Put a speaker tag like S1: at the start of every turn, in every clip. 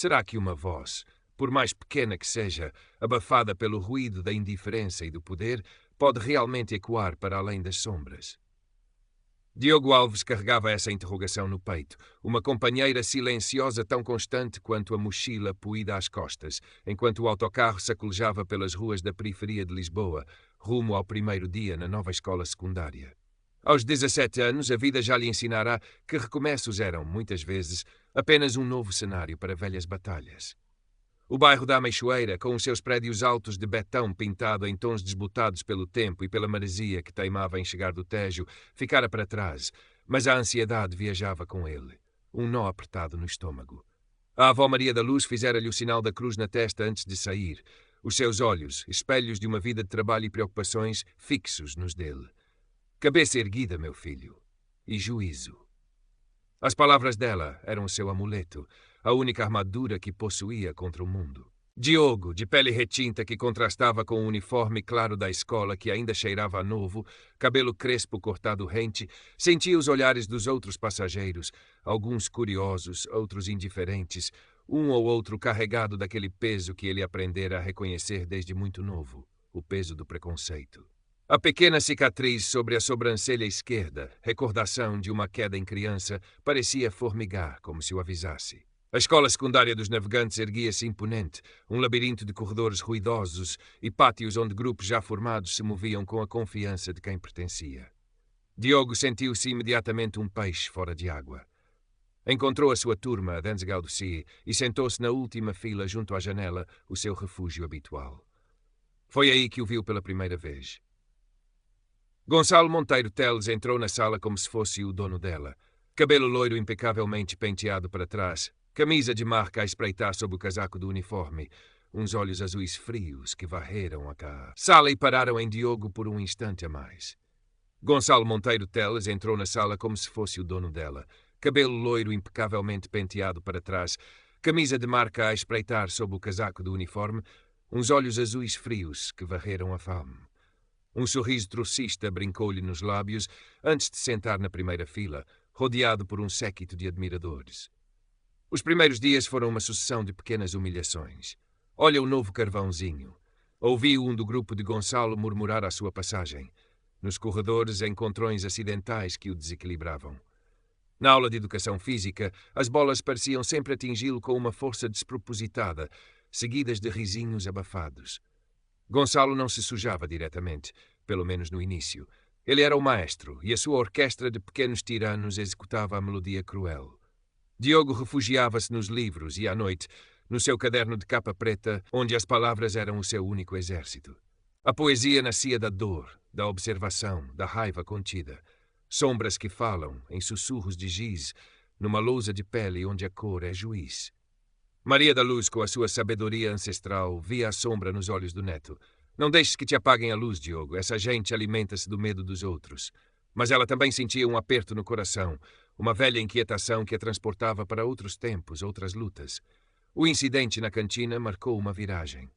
S1: Será que uma voz, por mais pequena que seja, abafada pelo ruído da indiferença e do poder, pode realmente ecoar para além das sombras? Diogo Alves carregava essa interrogação no peito, uma companheira silenciosa tão constante quanto a mochila poída às costas, enquanto o autocarro sacolejava pelas ruas da periferia de Lisboa, rumo ao primeiro dia na nova escola secundária. Aos 17 anos, a vida já lhe ensinará que recomeços eram, muitas vezes, apenas um novo cenário para velhas batalhas. O bairro da Ameixoeira, com os seus prédios altos de betão pintado em tons desbotados pelo tempo e pela maresia que teimava em chegar do Tejo, ficara para trás, mas a ansiedade viajava com ele, um nó apertado no estômago. A avó Maria da Luz fizera-lhe o sinal da cruz na testa antes de sair, os seus olhos, espelhos de uma vida de trabalho e preocupações, fixos nos dele. Cabeça erguida, meu filho, e juízo. As palavras dela eram o seu amuleto, a única armadura que possuía contra o mundo. Diogo, de pele retinta que contrastava com o uniforme claro da escola que ainda cheirava a novo, cabelo crespo cortado rente, sentia os olhares dos outros passageiros, alguns curiosos, outros indiferentes, um ou outro carregado daquele peso que ele aprendera a reconhecer desde muito novo, o peso do preconceito. A pequena cicatriz sobre a sobrancelha esquerda, recordação de uma queda em criança, parecia formigar, como se o avisasse. A escola secundária dos navegantes erguia-se imponente, um labirinto de corredores ruidosos e pátios onde grupos já formados se moviam com a confiança de quem pertencia. Diogo sentiu-se imediatamente um peixe fora de água. Encontrou a sua turma, a Denzegal do Si, e sentou-se na última fila junto à janela, o seu refúgio habitual. Foi aí que o viu pela primeira vez. Gonçalo Monteiro Teles entrou na sala como se fosse o dono dela. Cabelo loiro impecavelmente penteado para trás, camisa de marca a espreitar sob o casaco do uniforme, uns olhos azuis frios que varreram a sala e pararam em Diogo por um instante a mais. Gonçalo Monteiro Teles entrou na sala como se fosse o dono dela. Cabelo loiro impecavelmente penteado para trás, camisa de marca a espreitar sob o casaco do uniforme, uns olhos azuis frios que varreram a fame. Um sorriso trocista brincou-lhe nos lábios antes de sentar na primeira fila, rodeado por um séquito de admiradores. Os primeiros dias foram uma sucessão de pequenas humilhações. Olha o novo carvãozinho. Ouviu um do grupo de Gonçalo murmurar à sua passagem. Nos corredores, encontrões acidentais que o desequilibravam. Na aula de educação física, as bolas pareciam sempre atingi-lo com uma força despropositada, seguidas de risinhos abafados. Gonçalo não se sujava diretamente, pelo menos no início. Ele era o maestro, e a sua orquestra de pequenos tiranos executava a melodia cruel. Diogo refugiava-se nos livros e, à noite, no seu caderno de capa preta, onde as palavras eram o seu único exército. A poesia nascia da dor, da observação, da raiva contida. Sombras que falam, em sussurros de giz, numa lousa de pele onde a cor é juiz. Maria da Luz, com a sua sabedoria ancestral, via a sombra nos olhos do neto. Não deixes que te apaguem a luz, Diogo. Essa gente alimenta-se do medo dos outros. Mas ela também sentia um aperto no coração, uma velha inquietação que a transportava para outros tempos, outras lutas. O incidente na cantina marcou uma viragem.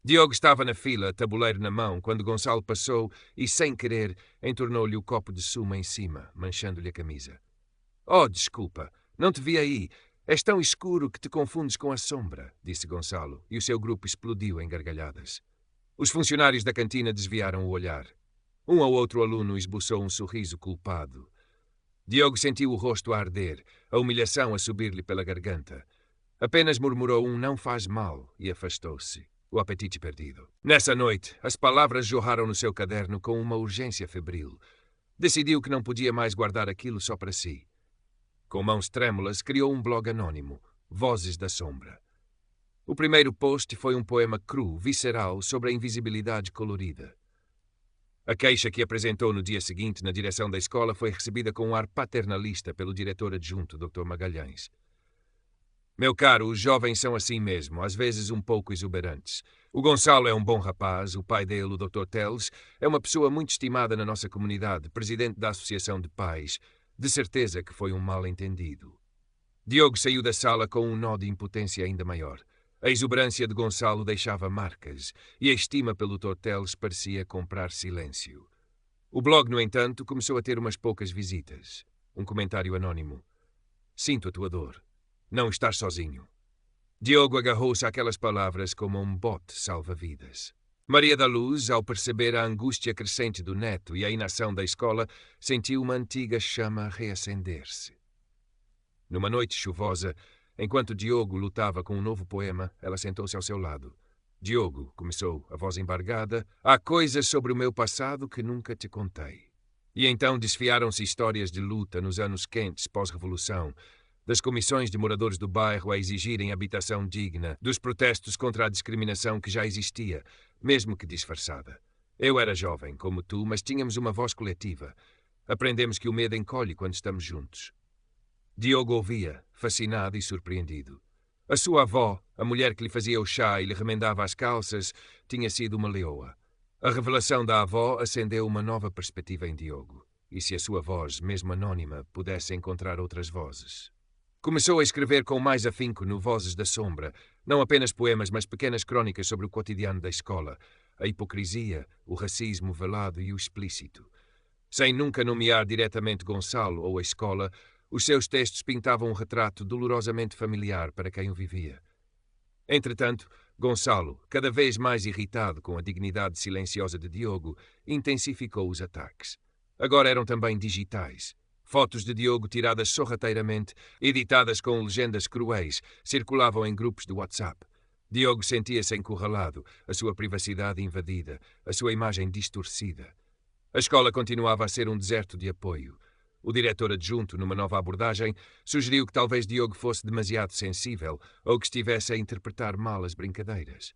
S1: Diogo estava na fila, tabuleiro na mão, quando Gonçalo passou e, sem querer, entornou-lhe o copo de suma em cima, manchando-lhe a camisa. — Oh, desculpa, não te vi aí. És tão escuro que te confundes com a sombra, disse Gonçalo, e o seu grupo explodiu em gargalhadas. Os funcionários da cantina desviaram o olhar. Um ou outro aluno esboçou um sorriso culpado. Diogo sentiu o rosto a arder, a humilhação a subir-lhe pela garganta. Apenas murmurou um não faz mal e afastou-se, o apetite perdido. Nessa noite, as palavras jorraram no seu caderno com uma urgência febril. Decidiu que não podia mais guardar aquilo só para si. Com mãos trêmulas, criou um blog anônimo, Vozes da Sombra. O primeiro post foi um poema cru, visceral, sobre a invisibilidade colorida. A queixa que apresentou no dia seguinte na direção da escola foi recebida com um ar paternalista pelo diretor adjunto, Dr. Magalhães. Meu caro, os jovens são assim mesmo, às vezes um pouco exuberantes. O Gonçalo é um bom rapaz, o pai dele, o Dr. Teles, é uma pessoa muito estimada na nossa comunidade, presidente da Associação de Pais. De certeza que foi um mal-entendido. Diogo saiu da sala com um nó de impotência ainda maior. A exuberância de Gonçalo deixava marcas, e a estima pelo Dr. Teles parecia comprar silêncio. O blog, no entanto, começou a ter umas poucas visitas. Um comentário anônimo. Sinto a tua dor. Não estás sozinho. Diogo agarrou-se àquelas palavras como a um bote salva-vidas. Maria da Luz, ao perceber a angústia crescente do neto e a inação da escola, sentiu uma antiga chama reacender-se. Numa noite chuvosa, enquanto Diogo lutava com um novo poema, ela sentou-se ao seu lado. Diogo, começou, a voz embargada, há coisas sobre o meu passado que nunca te contei. E então desfiaram-se histórias de luta nos anos quentes pós-revolução, das comissões de moradores do bairro a exigirem habitação digna, dos protestos contra a discriminação que já existia, mesmo que disfarçada. Eu era jovem, como tu, mas tínhamos uma voz coletiva. Aprendemos que o medo encolhe quando estamos juntos. Diogo ouvia, fascinado e surpreendido. A sua avó, a mulher que lhe fazia o chá e lhe remendava as calças, tinha sido uma leoa. A revelação da avó acendeu uma nova perspectiva em Diogo. E se a sua voz, mesmo anônima, pudesse encontrar outras vozes? Começou a escrever com mais afinco no Vozes da Sombra, não apenas poemas, mas pequenas crônicas sobre o cotidiano da escola, a hipocrisia, o racismo velado e o explícito. Sem nunca nomear diretamente Gonçalo ou a escola, os seus textos pintavam um retrato dolorosamente familiar para quem o vivia. Entretanto, Gonçalo, cada vez mais irritado com a dignidade silenciosa de Diogo, intensificou os ataques. Agora eram também digitais. Fotos de Diogo tiradas sorrateiramente, editadas com legendas cruéis, circulavam em grupos de WhatsApp. Diogo sentia-se encurralado, a sua privacidade invadida, a sua imagem distorcida. A escola continuava a ser um deserto de apoio. O diretor adjunto, numa nova abordagem, sugeriu que talvez Diogo fosse demasiado sensível ou que estivesse a interpretar mal as brincadeiras.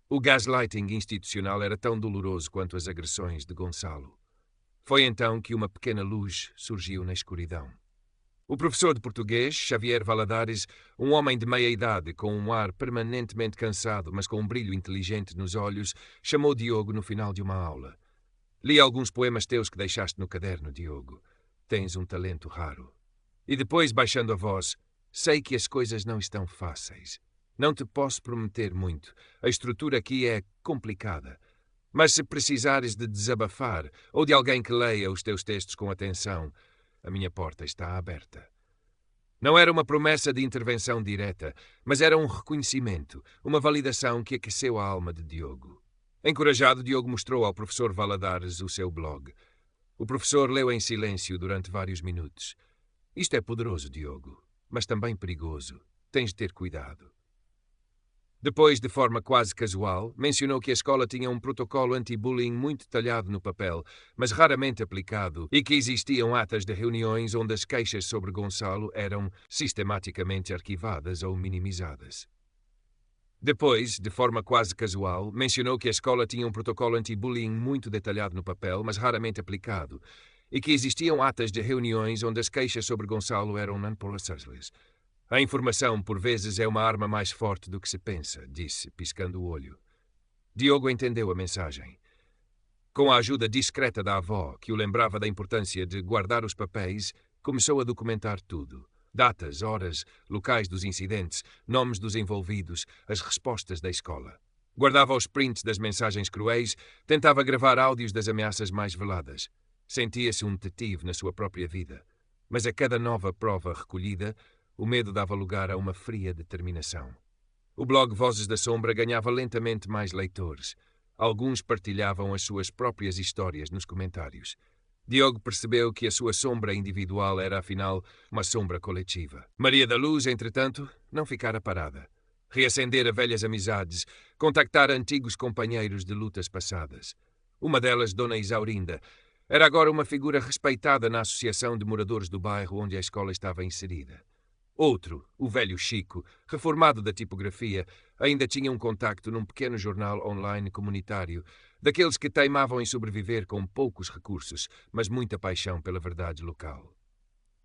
S1: O gaslighting institucional era tão doloroso quanto as agressões de Gonçalo. Foi então que uma pequena luz surgiu na escuridão. O professor de português, Xavier Valadares, um homem de meia-idade com um ar permanentemente cansado, mas com um brilho inteligente nos olhos, chamou Diogo no final de uma aula. Li alguns poemas teus que deixaste no caderno, Diogo. Tens um talento raro. E depois, baixando a voz, sei que as coisas não estão fáceis. Não te posso prometer muito. A estrutura aqui é complicada. Mas se precisares de desabafar ou de alguém que leia os teus textos com atenção, a minha porta está aberta. Não era uma promessa de intervenção direta, mas era um reconhecimento, uma validação que aqueceu a alma de Diogo. Encorajado, Diogo mostrou ao professor Valadares o seu blog. O professor leu em silêncio durante vários minutos. Isto é poderoso, Diogo, mas também perigoso. Tens de ter cuidado. Depois, de forma quase casual, mencionou que a escola tinha um protocolo anti-bullying muito detalhado no papel, mas raramente aplicado, e que existiam atas de reuniões onde as queixas sobre Gonçalo eram sistematicamente arquivadas ou minimizadas. Depois, de forma quase casual, mencionou que a escola tinha um protocolo anti-bullying muito detalhado no papel, mas raramente aplicado, e que existiam atas de reuniões onde as queixas sobre Gonçalo eram non-processables. A informação, por vezes, é uma arma mais forte do que se pensa, disse, piscando o olho. Diogo entendeu a mensagem. Com a ajuda discreta da avó, que o lembrava da importância de guardar os papéis, começou a documentar tudo. Datas, horas, locais dos incidentes, nomes dos envolvidos, as respostas da escola. Guardava os prints das mensagens cruéis, tentava gravar áudios das ameaças mais veladas. Sentia-se um detetive na sua própria vida. Mas a cada nova prova recolhida, o medo dava lugar a uma fria determinação. O blog Vozes da Sombra ganhava lentamente mais leitores. Alguns partilhavam as suas próprias histórias nos comentários. Diogo percebeu que a sua sombra individual era, afinal, uma sombra coletiva. Maria da Luz, entretanto, não ficara parada. Reacendera velhas amizades, contactar antigos companheiros de lutas passadas. Uma delas, Dona Isaurinda, era agora uma figura respeitada na associação de moradores do bairro onde a escola estava inserida. Outro, o velho Chico, reformado da tipografia, ainda tinha um contacto num pequeno jornal online comunitário, daqueles que teimavam em sobreviver com poucos recursos, mas muita paixão pela verdade local.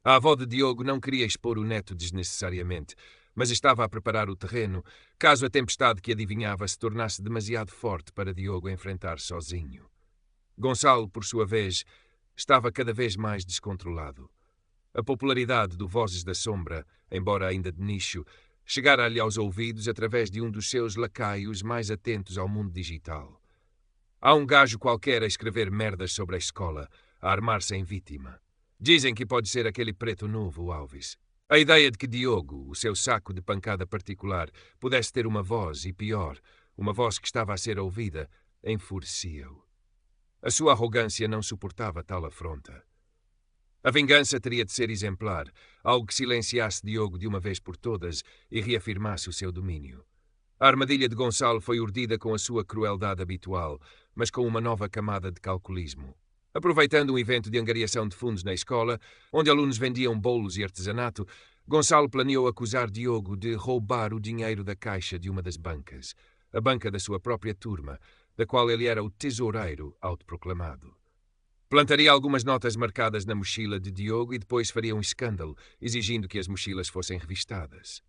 S1: A avó de Diogo não queria expor o neto desnecessariamente, mas estava a preparar o terreno, caso a tempestade que adivinhava se tornasse demasiado forte para Diogo enfrentar sozinho. Gonçalo, por sua vez, estava cada vez mais descontrolado. A popularidade do Vozes da Sombra, embora ainda de nicho, chegara-lhe aos ouvidos através de um dos seus lacaios mais atentos ao mundo digital. Há um gajo qualquer a escrever merdas sobre a escola, a armar-se em vítima. Dizem que pode ser aquele preto novo, Alves. A ideia de que Diogo, o seu saco de pancada particular, pudesse ter uma voz, e pior, uma voz que estava a ser ouvida, enfurecia-o. A sua arrogância não suportava tal afronta. A vingança teria de ser exemplar, algo que silenciasse Diogo de uma vez por todas e reafirmasse o seu domínio. A armadilha de Gonçalo foi urdida com a sua crueldade habitual, mas com uma nova camada de calculismo. Aproveitando um evento de angariação de fundos na escola, onde alunos vendiam bolos e artesanato, Gonçalo planeou acusar Diogo de roubar o dinheiro da caixa de uma das bancas, a banca da sua própria turma, da qual ele era o tesoureiro autoproclamado. Plantaria algumas notas marcadas na mochila de Diogo e depois faria um escândalo, exigindo que as mochilas fossem revistadas.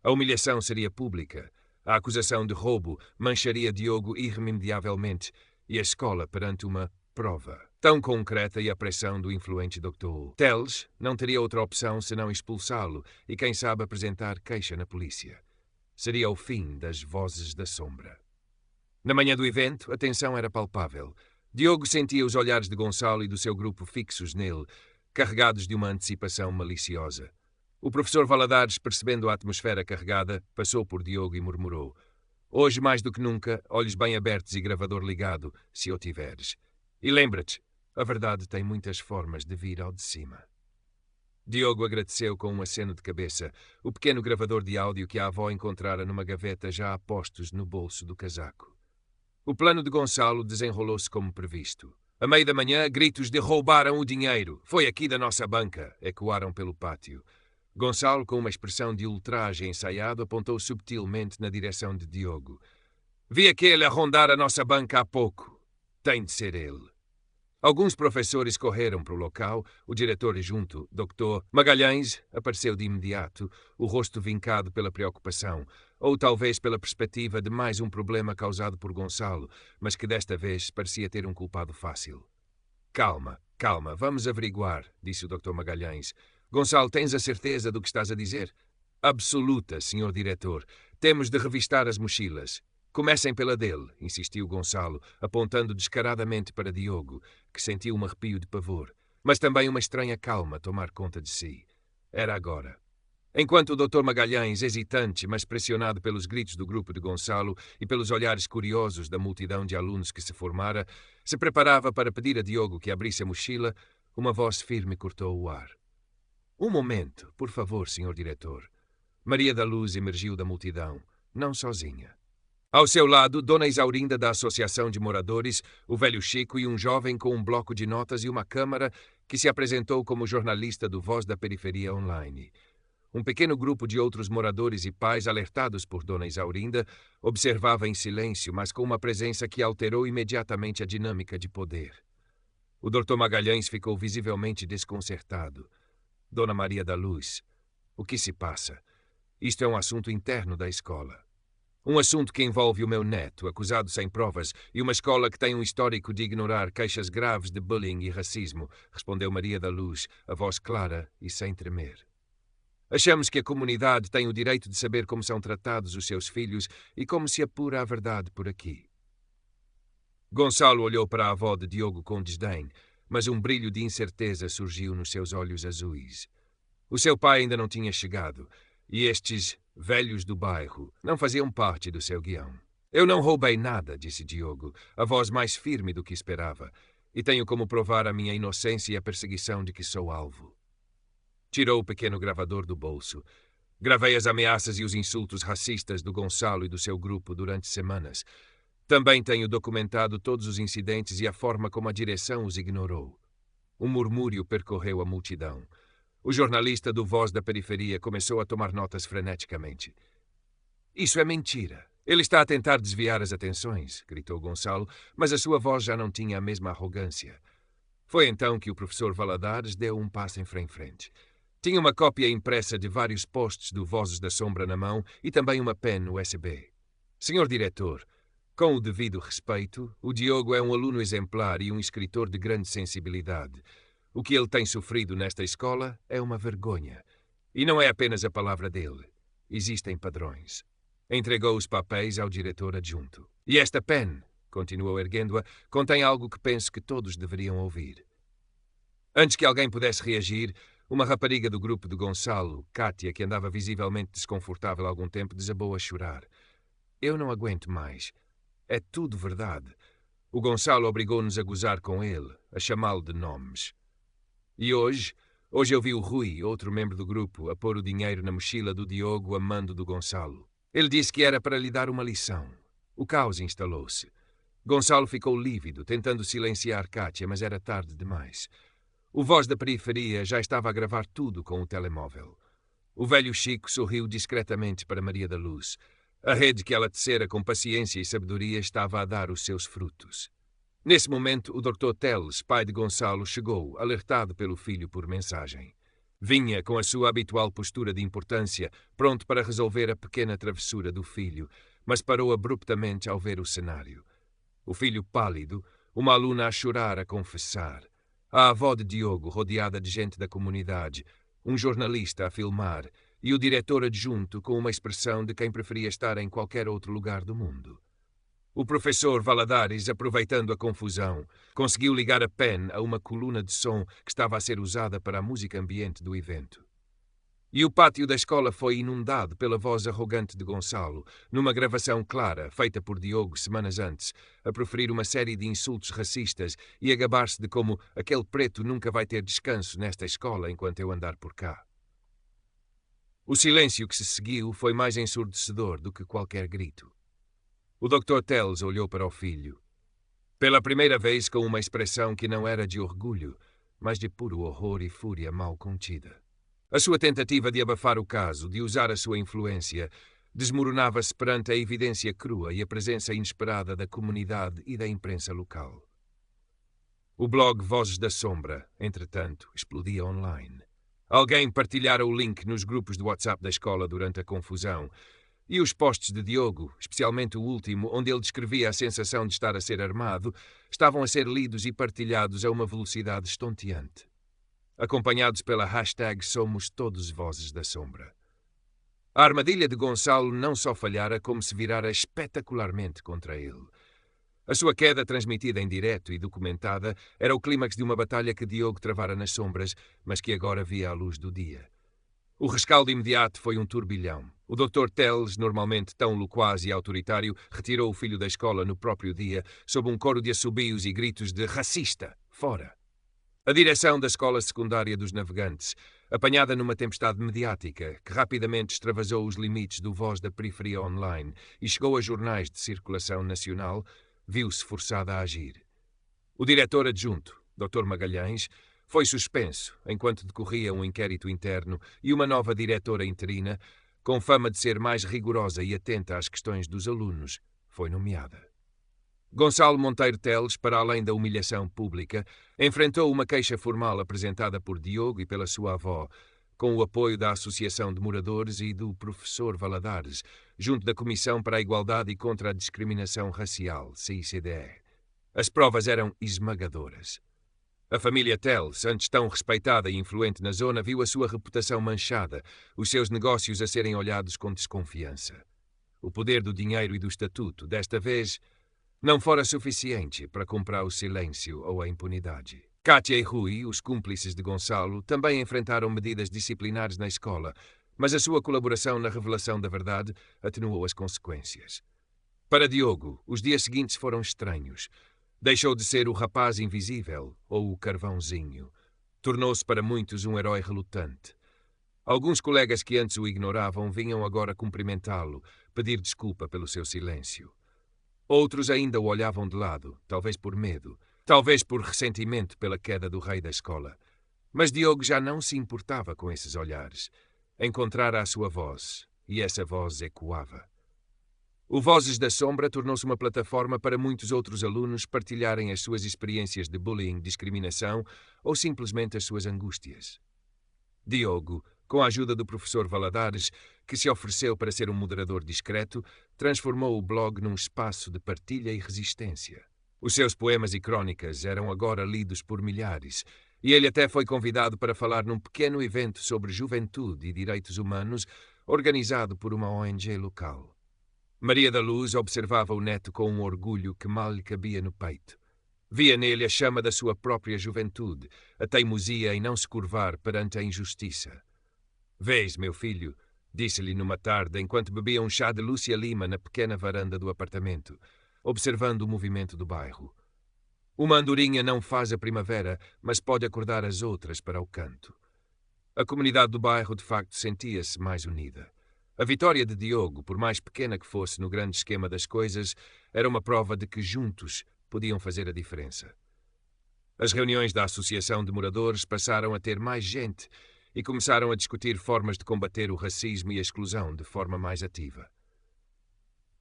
S1: A humilhação seria pública. A acusação de roubo mancharia Diogo irremediavelmente e a escola perante uma prova tão concreta e a pressão do influente Dr. Teles não teria outra opção senão expulsá-lo e, quem sabe, apresentar queixa na polícia. Seria o fim das vozes da sombra. Na manhã do evento, a tensão era palpável. Diogo sentia os olhares de Gonçalo e do seu grupo fixos nele, carregados de uma antecipação maliciosa. O professor Valadares, percebendo a atmosfera carregada, passou por Diogo e murmurou: "Hoje, mais do que nunca, olhos bem abertos e gravador ligado, se o tiveres. E lembra-te, a verdade tem muitas formas de vir ao de cima." Diogo agradeceu com um aceno de cabeça, o pequeno gravador de áudio que a avó encontrara numa gaveta já a postos no bolso do casaco. O plano de Gonçalo desenrolou-se como previsto. À meia da manhã, gritos de "roubaram o dinheiro! Foi aqui da nossa banca!" ecoaram pelo pátio. Gonçalo, com uma expressão de ultraje ensaiado, apontou subtilmente na direção de Diogo. "Vi aquele a rondar a nossa banca há pouco. Tem de ser ele." Alguns professores correram para o local, o diretor junto, Dr. Magalhães, apareceu de imediato, o rosto vincado pela preocupação, ou talvez pela perspectiva de mais um problema causado por Gonçalo, mas que desta vez parecia ter um culpado fácil. Calma, vamos averiguar", disse o Dr. Magalhães. "Gonçalo, tens a certeza do que estás a dizer?" "Absoluta, senhor diretor. Temos de revistar as mochilas." "Comecem pela dele", insistiu Gonçalo, apontando descaradamente para Diogo, que sentiu um arrepio de pavor, mas também uma estranha calma tomar conta de si. Era agora. Enquanto o Dr. Magalhães, hesitante, mas pressionado pelos gritos do grupo de Gonçalo e pelos olhares curiosos da multidão de alunos que se formara, se preparava para pedir a Diogo que abrisse a mochila, uma voz firme cortou o ar. "Um momento, por favor, senhor diretor." Maria da Luz emergiu da multidão, não sozinha. Ao seu lado, Dona Isaurinda da Associação de Moradores, o velho Chico e um jovem com um bloco de notas e uma câmara que se apresentou como jornalista do Voz da Periferia Online. Um pequeno grupo de outros moradores e pais, alertados por Dona Isaurinda, observava em silêncio, mas com uma presença que alterou imediatamente a dinâmica de poder. O Dr. Magalhães ficou visivelmente desconcertado. "Dona Maria da Luz, o que se passa? Isto é um assunto interno da escola." "Um assunto que envolve o meu neto, acusado sem provas, e uma escola que tem um histórico de ignorar queixas graves de bullying e racismo", respondeu Maria da Luz, a voz clara e sem tremer. "Achamos que a comunidade tem o direito de saber como são tratados os seus filhos e como se apura a verdade por aqui." Gonçalo olhou para a avó de Diogo com desdém, mas um brilho de incerteza surgiu nos seus olhos azuis. O seu pai ainda não tinha chegado, e estes velhos do bairro não faziam parte do seu guião. "Eu não roubei nada", disse Diogo, a voz mais firme do que esperava, "e tenho como provar a minha inocência e a perseguição de que sou alvo." Tirou o pequeno gravador do bolso. "Gravei as ameaças e os insultos racistas do Gonçalo e do seu grupo durante semanas. Também tenho documentado todos os incidentes e a forma como a direção os ignorou." Um murmúrio percorreu a multidão. O jornalista do Voz da Periferia começou a tomar notas freneticamente. "Isso é mentira. Ele está a tentar desviar as atenções", gritou Gonçalo, mas a sua voz já não tinha a mesma arrogância. Foi então que o professor Valadares deu um passo em frente. Tinha uma cópia impressa de vários posts do Vozes da Sombra na mão e também uma pen USB. "Senhor diretor, com o devido respeito, o Diogo é um aluno exemplar e um escritor de grande sensibilidade. O que ele tem sofrido nesta escola é uma vergonha. E não é apenas a palavra dele. Existem padrões." Entregou os papéis ao diretor adjunto. "E esta pen", continuou erguendo-a, "contém algo que penso que todos deveriam ouvir." Antes que alguém pudesse reagir, Uma rapariga do grupo de Gonçalo, Kátia, que andava visivelmente desconfortável há algum tempo, desabou a chorar. Eu não aguento mais. É tudo verdade. O Gonçalo obrigou-nos a gozar com ele, a chamá-lo de nomes. E hoje eu vi o Rui, outro membro do grupo, a pôr o dinheiro na mochila do Diogo a mando do Gonçalo. Ele disse que era para lhe dar uma lição. O caos instalou-se. Gonçalo ficou lívido, tentando silenciar Kátia, mas era tarde demais. O voz da periferia já estava a gravar tudo com o telemóvel. O velho Chico sorriu discretamente para Maria da Luz. A rede que ela tecera com paciência e sabedoria estava a dar os seus frutos. Nesse momento, o Dr. Teles, pai de Gonçalo, chegou, alertado pelo filho por mensagem. Vinha com a sua habitual postura de importância, pronto para resolver a pequena travessura do filho, mas parou abruptamente ao ver o cenário. O filho pálido, uma aluna a chorar, a confessar. A avó de Diogo, rodeada de gente da comunidade, um jornalista a filmar e o diretor adjunto com uma expressão de quem preferia estar em qualquer outro lugar do mundo. O professor Valadares, aproveitando a confusão, conseguiu ligar a pen a uma coluna de som que estava a ser usada para a música ambiente do evento. E o pátio da escola foi inundado pela voz arrogante de Gonçalo, numa gravação clara, feita por Diogo semanas antes, a proferir uma série de insultos racistas e a gabar-se de como aquele preto nunca vai ter descanso nesta escola enquanto eu andar por cá. O silêncio que se seguiu foi mais ensurdecedor do que qualquer grito. O Dr. Teles olhou para o filho, pela primeira vez com uma expressão que não era de orgulho, mas de puro horror e fúria mal contida. A sua tentativa de abafar o caso, de usar a sua influência, desmoronava-se perante a evidência crua e a presença inesperada da comunidade e da imprensa local. O blog Vozes da Sombra, entretanto, explodia online. Alguém partilhara o link nos grupos de WhatsApp da escola durante a confusão, e os posts de Diogo, especialmente o último, onde ele descrevia a sensação de estar a ser armado, estavam a ser lidos e partilhados a uma velocidade estonteante, acompanhados pela hashtag Somos Todos Vozes da Sombra. A armadilha de Gonçalo não só falhara, como se virara espetacularmente contra ele. A sua queda, transmitida em direto e documentada, era o clímax de uma batalha que Diogo travara nas sombras, mas que agora via à luz do dia. O rescaldo imediato foi um turbilhão. O Dr. Teles, normalmente tão loquaz e autoritário, retirou o filho da escola no próprio dia, sob um coro de assobios e gritos de racista, fora. A direção da escola secundária dos navegantes, apanhada numa tempestade mediática, que rapidamente extravasou os limites do Voz da Periferia online e chegou a jornais de circulação nacional, viu-se forçada a agir. O diretor adjunto, Dr. Magalhães, foi suspenso enquanto decorria um inquérito interno e uma nova diretora interina, com fama de ser mais rigorosa e atenta às questões dos alunos, foi nomeada. Gonçalo Monteiro Teles, para além da humilhação pública, enfrentou uma queixa formal apresentada por Diogo e pela sua avó, com o apoio da Associação de Moradores e do professor Valadares, junto da Comissão para a Igualdade e contra a Discriminação Racial, CICDE. As provas eram esmagadoras. A família Teles, antes tão respeitada e influente na zona, viu a sua reputação manchada, os seus negócios a serem olhados com desconfiança. O poder do dinheiro e do estatuto, desta vez, não fora suficiente para comprar o silêncio ou a impunidade. Kátia e Rui, os cúmplices de Gonçalo, também enfrentaram medidas disciplinares na escola, mas a sua colaboração na revelação da verdade atenuou as consequências. Para Diogo, os dias seguintes foram estranhos. Deixou de ser o rapaz invisível ou o carvãozinho. Tornou-se para muitos um herói relutante. Alguns colegas que antes o ignoravam vinham agora cumprimentá-lo, pedir desculpa pelo seu silêncio. Outros ainda o olhavam de lado, talvez por medo, talvez por ressentimento pela queda do rei da escola. Mas Diogo já não se importava com esses olhares. Encontrara a sua voz, e essa voz ecoava. O Vozes da Sombra tornou-se uma plataforma para muitos outros alunos partilharem as suas experiências de bullying, discriminação ou simplesmente as suas angústias. Diogo, com a ajuda do professor Valadares, que se ofereceu para ser um moderador discreto, transformou o blog num espaço de partilha e resistência. Os seus poemas e crônicas eram agora lidos por milhares, e ele até foi convidado para falar num pequeno evento sobre juventude e direitos humanos organizado por uma ONG local. Maria da Luz observava o neto com um orgulho que mal lhe cabia no peito. Via nele a chama da sua própria juventude, a teimosia em não se curvar perante a injustiça. Vês, meu filho, disse-lhe numa tarde, enquanto bebia um chá de Lúcia Lima na pequena varanda do apartamento, observando o movimento do bairro. Uma andorinha não faz a primavera, mas pode acordar as outras para o canto. A comunidade do bairro, de facto, sentia-se mais unida. A vitória de Diogo, por mais pequena que fosse no grande esquema das coisas, era uma prova de que juntos podiam fazer a diferença. As reuniões da Associação de Moradores passaram a ter mais gente e começaram a discutir formas de combater o racismo e a exclusão de forma mais ativa.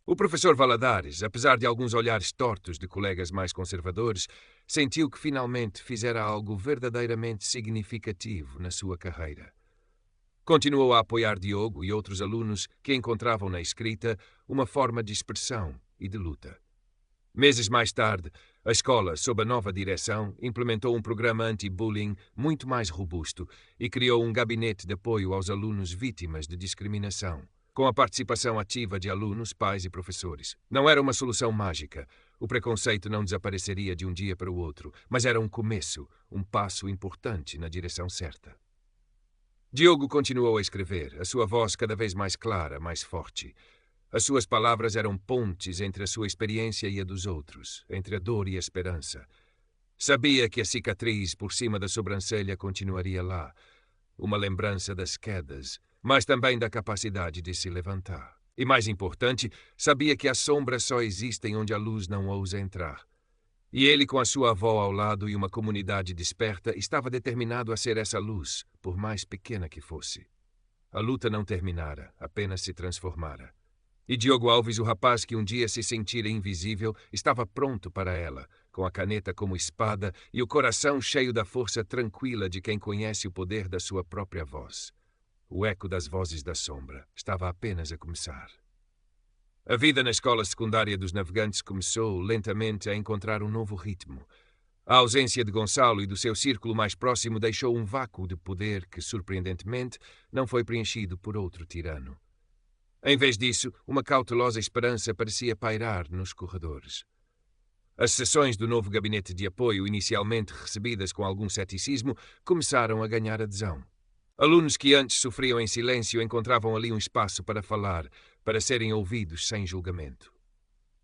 S1: O professor Valadares, apesar de alguns olhares tortos de colegas mais conservadores, sentiu que finalmente fizera algo verdadeiramente significativo na sua carreira. Continuou a apoiar Diogo e outros alunos que encontravam na escrita uma forma de expressão e de luta. Meses mais tarde, a escola, sob a nova direção, implementou um programa anti-bullying muito mais robusto e criou um gabinete de apoio aos alunos vítimas de discriminação, com a participação ativa de alunos, pais e professores. Não era uma solução mágica. O preconceito não desapareceria de um dia para o outro, mas era um começo, um passo importante na direção certa. Diogo continuou a escrever, a sua voz cada vez mais clara, mais forte. As suas palavras eram pontes entre a sua experiência e a dos outros, entre a dor e a esperança. Sabia que a cicatriz por cima da sobrancelha continuaria lá, uma lembrança das quedas, mas também da capacidade de se levantar. E mais importante, sabia que as sombras só existem onde a luz não ousa entrar. E ele, com a sua avó ao lado e uma comunidade desperta, estava determinado a ser essa luz, por mais pequena que fosse. A luta não terminara, apenas se transformara. E Diogo Alves, o rapaz que um dia se sentira invisível, estava pronto para ela, com a caneta como espada e o coração cheio da força tranquila de quem conhece o poder da sua própria voz. O eco das vozes da sombra estava apenas a começar. A vida na escola secundária dos Navegantes começou, lentamente, a encontrar um novo ritmo. A ausência de Gonçalo e do seu círculo mais próximo deixou um vácuo de poder que, surpreendentemente, não foi preenchido por outro tirano. Em vez disso, uma cautelosa esperança parecia pairar nos corredores. As sessões do novo gabinete de apoio, inicialmente recebidas com algum ceticismo, começaram a ganhar adesão. Alunos que antes sofriam em silêncio encontravam ali um espaço para falar, para serem ouvidos sem julgamento.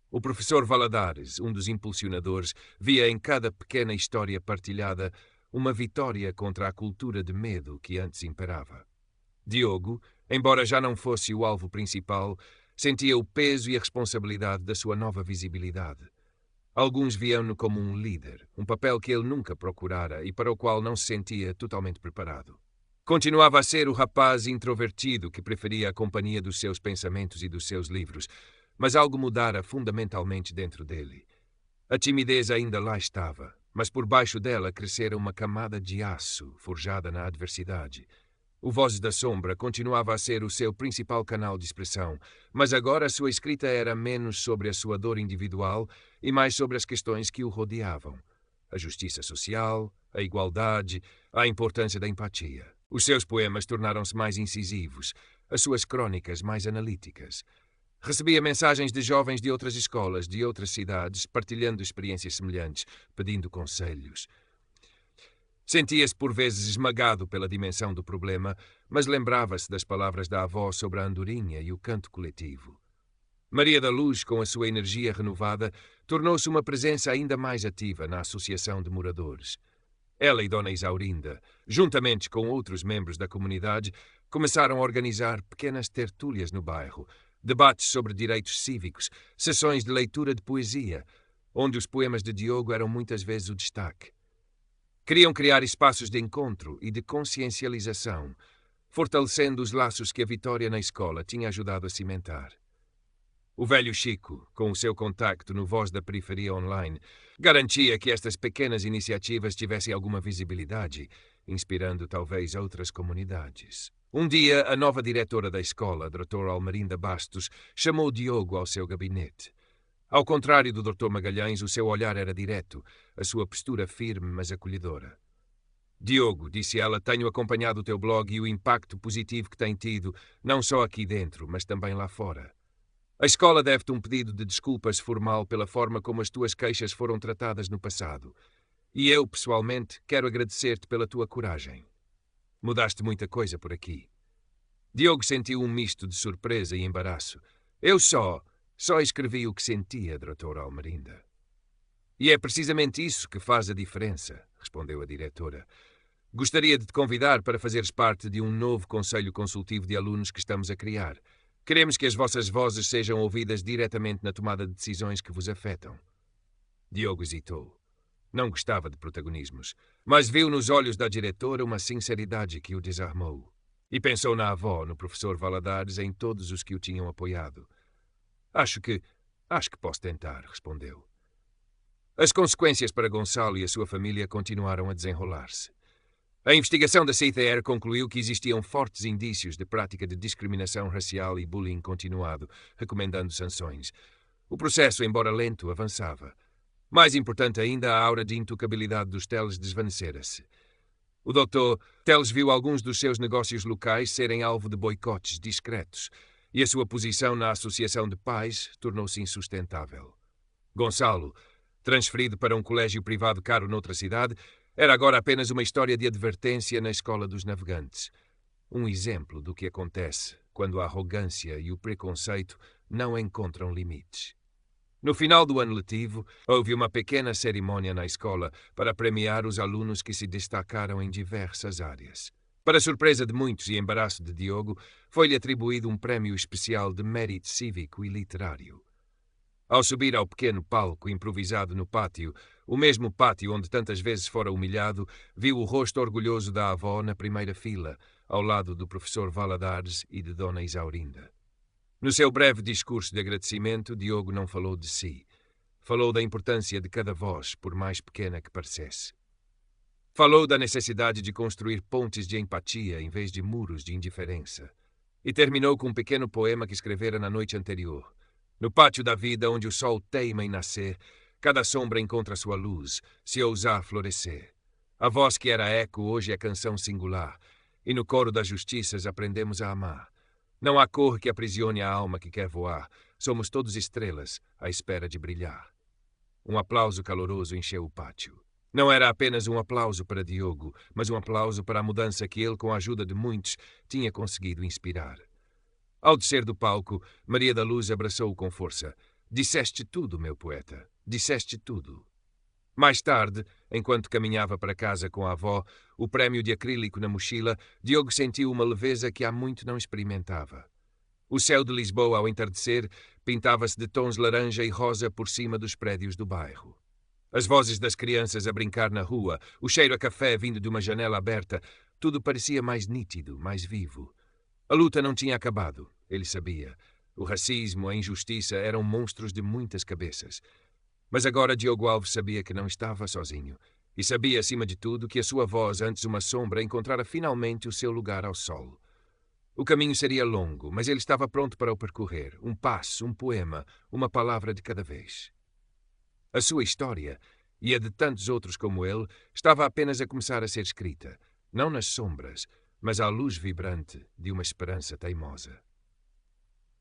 S1: O professor Valadares, um dos impulsionadores, via em cada pequena história partilhada uma vitória contra a cultura de medo que antes imperava. Diogo, embora já não fosse o alvo principal, sentia o peso e a responsabilidade da sua nova visibilidade. Alguns viam-no como um líder, um papel que ele nunca procurara e para o qual não se sentia totalmente preparado. Continuava a ser o rapaz introvertido que preferia a companhia dos seus pensamentos e dos seus livros, mas algo mudara fundamentalmente dentro dele. A timidez ainda lá estava, mas por baixo dela crescera uma camada de aço forjada na adversidade. O Vozes da Sombra continuava a ser o seu principal canal de expressão, mas agora a sua escrita era menos sobre a sua dor individual e mais sobre as questões que o rodeavam. A justiça social, a igualdade, a importância da empatia. Os seus poemas tornaram-se mais incisivos, as suas crônicas mais analíticas. Recebia mensagens de jovens de outras escolas, de outras cidades, partilhando experiências semelhantes, pedindo conselhos. Sentia-se por vezes esmagado pela dimensão do problema, mas lembrava-se das palavras da avó sobre a andorinha e o canto coletivo. Maria da Luz, com a sua energia renovada, tornou-se uma presença ainda mais ativa na Associação de Moradores. Ela e Dona Isaurinda, juntamente com outros membros da comunidade, começaram a organizar pequenas tertúlias no bairro, debates sobre direitos cívicos, sessões de leitura de poesia, onde os poemas de Diogo eram muitas vezes o destaque. Queriam criar espaços de encontro e de consciencialização, fortalecendo os laços que a vitória na escola tinha ajudado a cimentar. O velho Chico, com o seu contacto no Voz da Periferia Online, garantia que estas pequenas iniciativas tivessem alguma visibilidade, inspirando talvez outras comunidades. Um dia, a nova diretora da escola, Dr. Almerinda Bastos, chamou Diogo ao seu gabinete. Ao contrário do Dr. Magalhães, o seu olhar era direto, a sua postura firme, mas acolhedora. Diogo, disse ela, tenho acompanhado o teu blog e o impacto positivo que tem tido, não só aqui dentro, mas também lá fora. A escola deve-te um pedido de desculpas formal pela forma como as tuas queixas foram tratadas no passado. E eu, pessoalmente, quero agradecer-te pela tua coragem. Mudaste muita coisa por aqui. Diogo sentiu um misto de surpresa e embaraço. Eu só escrevi o que sentia, Dra. Almerinda. E é precisamente isso que faz a diferença, respondeu a diretora. Gostaria de te convidar para fazeres parte de um novo conselho consultivo de alunos que estamos a criar. Queremos que as vossas vozes sejam ouvidas diretamente na tomada de decisões que vos afetam. Diogo hesitou. Não gostava de protagonismos, mas viu nos olhos da diretora uma sinceridade que o desarmou. E pensou na avó, no professor Valadares, em todos os que o tinham apoiado. Acho que posso tentar, respondeu. As consequências para Gonçalo e a sua família continuaram a desenrolar-se. A investigação da CITR concluiu que existiam fortes indícios de prática de discriminação racial e bullying continuado, recomendando sanções. O processo, embora lento, avançava. Mais importante ainda, a aura de intocabilidade dos Teles desvanecera-se. O Dr. Teles viu alguns dos seus negócios locais serem alvo de boicotes discretos, e a sua posição na Associação de Pais tornou-se insustentável. Gonçalo, transferido para um colégio privado caro noutra cidade, era agora apenas uma história de advertência na escola dos navegantes. Um exemplo do que acontece quando a arrogância e o preconceito não encontram limites. No final do ano letivo, houve uma pequena cerimônia na escola para premiar os alunos que se destacaram em diversas áreas. Para surpresa de muitos e embaraço de Diogo, foi-lhe atribuído um prémio especial de mérito cívico e literário. Ao subir ao pequeno palco improvisado no pátio, o mesmo pátio onde tantas vezes fora humilhado, viu o rosto orgulhoso da avó na primeira fila, ao lado do professor Valadares e de Dona Isaurinda. No seu breve discurso de agradecimento, Diogo não falou de si. Falou da importância de cada voz, por mais pequena que parecesse. Falou da necessidade de construir pontes de empatia em vez de muros de indiferença. E terminou com um pequeno poema que escrevera na noite anterior. No pátio da vida, onde o sol teima em nascer, cada sombra encontra sua luz, se ousar florescer. A voz que era eco hoje é canção singular, e no coro das justiças aprendemos a amar. Não há cor que aprisione a alma que quer voar. Somos todos estrelas, à espera de brilhar. Um aplauso caloroso encheu o pátio. Não era apenas um aplauso para Diogo, mas um aplauso para a mudança que ele, com a ajuda de muitos, tinha conseguido inspirar. Ao descer do palco, Maria da Luz abraçou-o com força. Disseste tudo, meu poeta. Disseste tudo. Mais tarde, enquanto caminhava para casa com a avó, o prémio de acrílico na mochila, Diogo sentiu uma leveza que há muito não experimentava. O céu de Lisboa, ao entardecer, pintava-se de tons laranja e rosa por cima dos prédios do bairro. As vozes das crianças a brincar na rua, o cheiro a café vindo de uma janela aberta, tudo parecia mais nítido, mais vivo. A luta não tinha acabado, ele sabia. O racismo, a injustiça eram monstros de muitas cabeças. Mas agora Diogo Alves sabia que não estava sozinho. E sabia, acima de tudo, que a sua voz, antes uma sombra, encontrara finalmente o seu lugar ao sol. O caminho seria longo, mas ele estava pronto para o percorrer. Um passo, um poema, uma palavra de cada vez. A sua história, e a de tantos outros como ele, estava apenas a começar a ser escrita. Não nas sombras, mas à luz vibrante de uma esperança teimosa.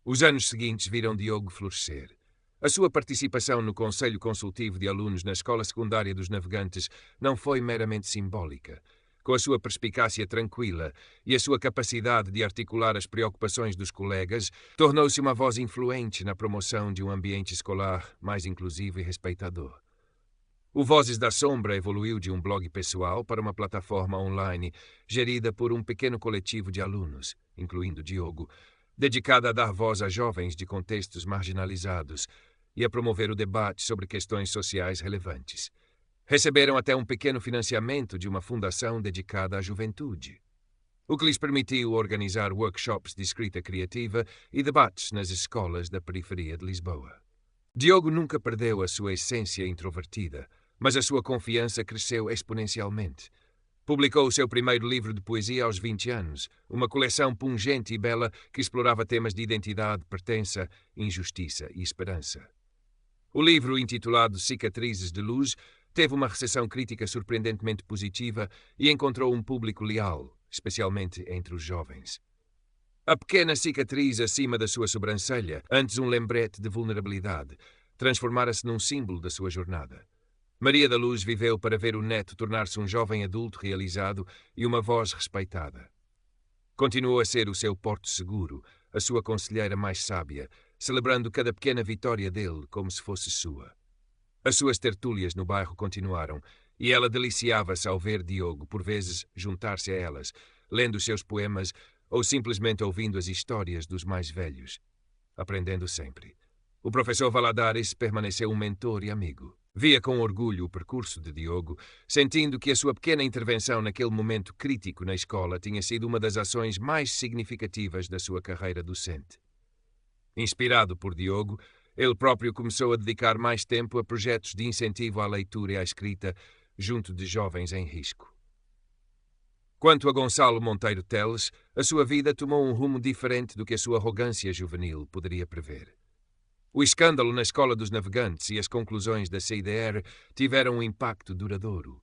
S1: Os anos seguintes viram Diogo florescer. A sua participação no Conselho Consultivo de Alunos na Escola Secundária dos Navegantes não foi meramente simbólica. Com a sua perspicácia tranquila e a sua capacidade de articular as preocupações dos colegas, tornou-se uma voz influente na promoção de um ambiente escolar mais inclusivo e respeitador. O Vozes da Sombra evoluiu de um blog pessoal para uma plataforma online gerida por um pequeno coletivo de alunos, incluindo Diogo, dedicada a dar voz a jovens de contextos marginalizados e a promover o debate sobre questões sociais relevantes. Receberam até um pequeno financiamento de uma fundação dedicada à juventude, o que lhes permitiu organizar workshops de escrita criativa e debates nas escolas da periferia de Lisboa. Diogo nunca perdeu a sua essência introvertida, mas a sua confiança cresceu exponencialmente. Publicou o seu primeiro livro de poesia aos 20 anos, uma coleção pungente e bela que explorava temas de identidade, pertença, injustiça e esperança. O livro, intitulado Cicatrizes de Luz, teve uma recepção crítica surpreendentemente positiva e encontrou um público leal, especialmente entre os jovens. A pequena cicatriz acima da sua sobrancelha, antes um lembrete de vulnerabilidade, transformara-se num símbolo da sua jornada. Maria da Luz viveu para ver o neto tornar-se um jovem adulto realizado e uma voz respeitada. Continuou a ser o seu porto seguro, a sua conselheira mais sábia, celebrando cada pequena vitória dele como se fosse sua. As suas tertúlias no bairro continuaram, e ela deliciava-se ao ver Diogo, por vezes, juntar-se a elas, lendo os seus poemas ou simplesmente ouvindo as histórias dos mais velhos, aprendendo sempre. O professor Valadares permaneceu um mentor e amigo. Via com orgulho o percurso de Diogo, sentindo que a sua pequena intervenção naquele momento crítico na escola tinha sido uma das ações mais significativas da sua carreira docente. Inspirado por Diogo, ele próprio começou a dedicar mais tempo a projetos de incentivo à leitura e à escrita junto de jovens em risco. Quanto a Gonçalo Monteiro Teles, a sua vida tomou um rumo diferente do que a sua arrogância juvenil poderia prever. O escândalo na Escola dos Navegantes e as conclusões da CIDR tiveram um impacto duradouro.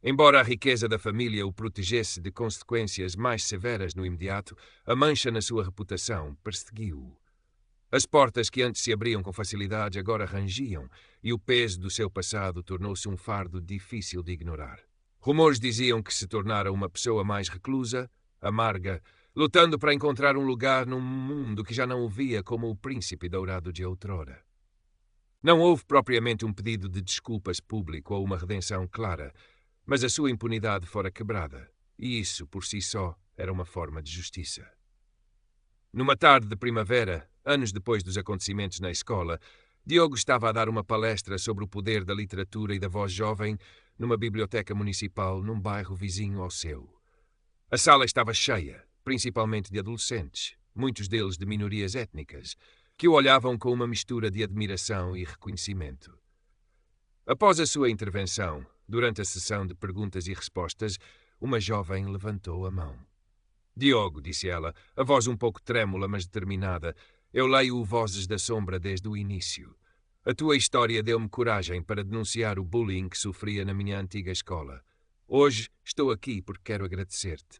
S1: Embora a riqueza da família o protegesse de consequências mais severas no imediato, a mancha na sua reputação perseguiu-o. As portas que antes se abriam com facilidade agora rangiam, e o peso do seu passado tornou-se um fardo difícil de ignorar. Rumores diziam que se tornara uma pessoa mais reclusa, amarga, lutando para encontrar um lugar num mundo que já não o via como o príncipe dourado de outrora. Não houve propriamente um pedido de desculpas público ou uma redenção clara, mas a sua impunidade fora quebrada, e isso, por si só, era uma forma de justiça. Numa tarde de primavera, anos depois dos acontecimentos na escola, Diogo estava a dar uma palestra sobre o poder da literatura e da voz jovem numa biblioteca municipal num bairro vizinho ao seu. A sala estava cheia, principalmente de adolescentes, muitos deles de minorias étnicas, que o olhavam com uma mistura de admiração e reconhecimento. Após a sua intervenção, durante a sessão de perguntas e respostas, uma jovem levantou a mão. Diogo, disse ela, a voz um pouco trêmula, mas determinada, eu leio Vozes da Sombra desde o início. A tua história deu-me coragem para denunciar o bullying que sofria na minha antiga escola. Hoje estou aqui porque quero agradecer-te.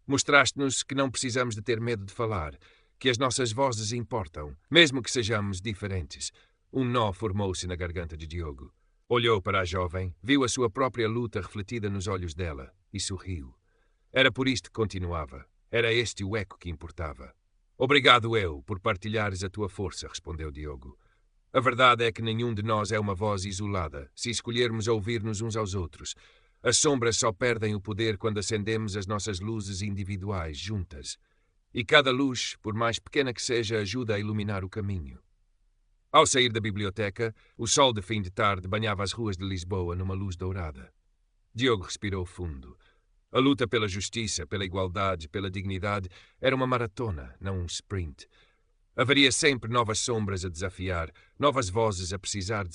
S1: Mostraste-nos que não precisamos de ter medo de falar, que as nossas vozes importam, mesmo que sejamos diferentes. Um nó formou-se na garganta de Diogo. Olhou para a jovem, viu a sua própria luta refletida nos olhos dela e sorriu. Era por isto que continuava. Era este o eco que importava. Obrigado eu por partilhares a tua força, respondeu Diogo. A verdade é que nenhum de nós é uma voz isolada, se escolhermos ouvir-nos uns aos outros. As sombras só perdem o poder quando acendemos as nossas luzes individuais, juntas. E cada luz, por mais pequena que seja, ajuda a iluminar o caminho. Ao sair da biblioteca, o sol de fim de tarde banhava as ruas de Lisboa numa luz dourada. Diogo respirou fundo. A luta pela justiça, pela igualdade, pela dignidade era uma maratona, não um sprint. Haveria sempre novas sombras a desafiar, novas vozes a precisar de